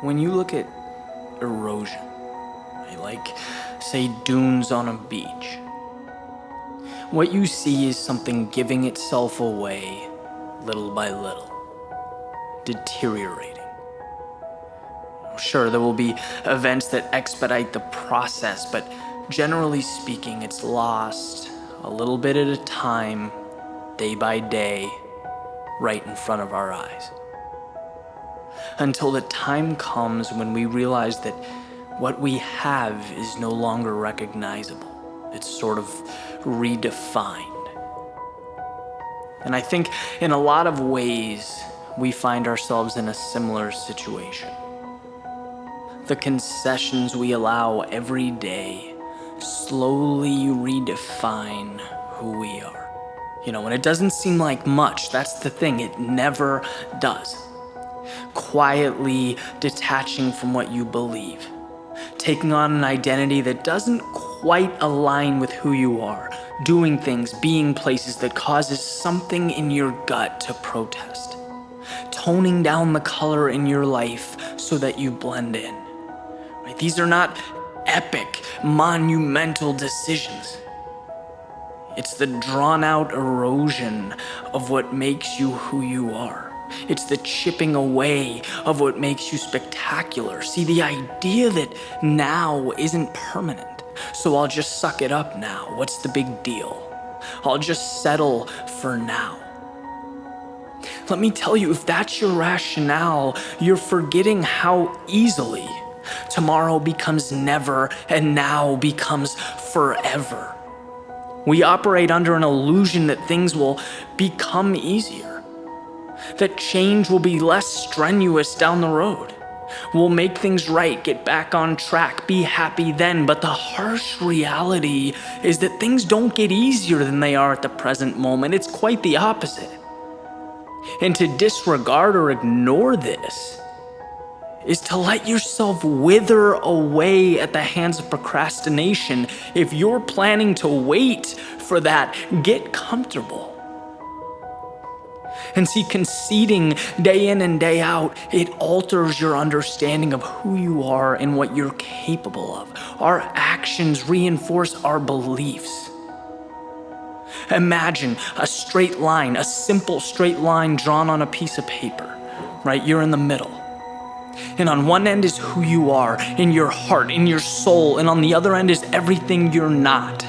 When you look at erosion, like, say, dunes on a beach, what you see is something giving itself away little by little, deteriorating. Sure, there will be events that expedite the process, but generally speaking, it's lost a little bit at a time, day by day, right in front of our eyes. Until the time comes when we realize that what we have is no longer recognizable. It's sort of redefined. And I think in a lot of ways, we find ourselves in a similar situation. The concessions we allow every day slowly redefine who we are. And it doesn't seem like much. That's the thing, it never does. Quietly detaching from what you believe, taking on an identity that doesn't quite align with who you are, doing things, being places that causes something in your gut to protest, toning down the color in your life so that you blend in. Right? These are not epic, monumental decisions. It's the drawn-out erosion of what makes you who you are. It's the chipping away of what makes you spectacular. See, the idea that now isn't permanent, so I'll just suck it up now. What's the big deal? I'll just settle for now. Let me tell you, if that's your rationale, you're forgetting how easily tomorrow becomes never and now becomes forever. We operate under an illusion that things will become easier, that change will be less strenuous down the road. We'll make things right, get back on track, be happy then. But the harsh reality is that things don't get easier than they are at the present moment. It's quite the opposite. And to disregard or ignore this is to let yourself wither away at the hands of procrastination. If you're planning to wait for that, get comfortable. And see, conceding day in and day out, it alters your understanding of who you are and what you're capable of. Our actions reinforce our beliefs. Imagine a straight line, a simple straight line drawn on a piece of paper, right? You're in the middle. And on one end is who you are, in your heart, in your soul, and on the other end is everything you're not.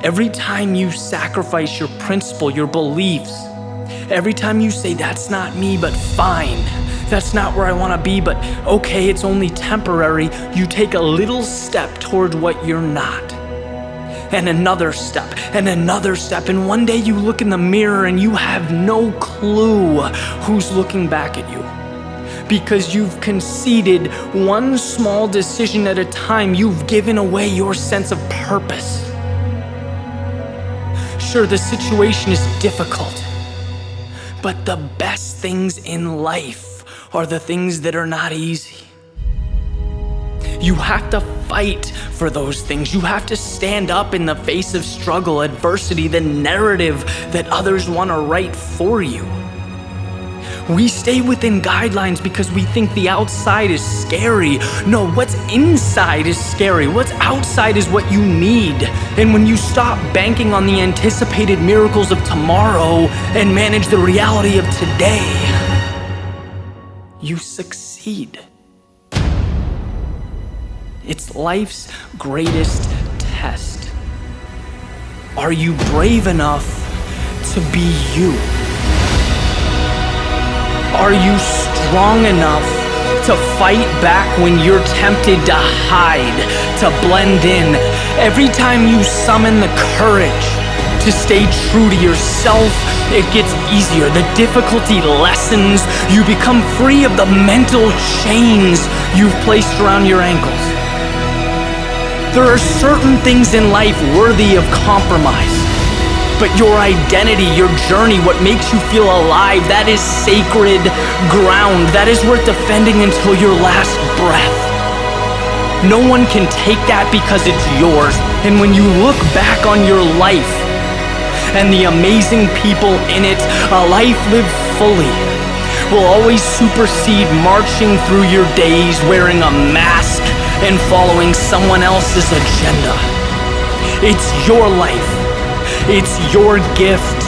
Every time you sacrifice your principle, your beliefs, every time you say, that's not me, but fine, that's not where I want to be, but okay, it's only temporary, you take a little step toward what you're not. And another step, and one day you look in the mirror and you have no clue who's looking back at you. Because you've conceded one small decision at a time, you've given away your sense of purpose. Sure, the situation is difficult, but the best things in life are the things that are not easy. You have to fight for those things. You have to stand up in the face of struggle, adversity, the narrative that others want to write for you. We stay within guidelines because we think the outside is scary. No, what's inside is scary. What's outside is what you need. And when you stop banking on the anticipated miracles of tomorrow and manage the reality of today, you succeed. It's life's greatest test. Are you brave enough to be you? Are you strong enough to fight back when you're tempted to hide, to blend in? Every time you summon the courage to stay true to yourself, it gets easier. The difficulty lessens. You become free of the mental chains you've placed around your ankles. There are certain things in life worthy of compromise. But your identity, your journey, what makes you feel alive, that is sacred ground. That is worth defending until your last breath. No one can take that because it's yours. And when you look back on your life and the amazing people in it, a life lived fully, will always supersede marching through your days wearing a mask and following someone else's agenda. It's your life. It's your gift.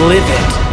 Live it.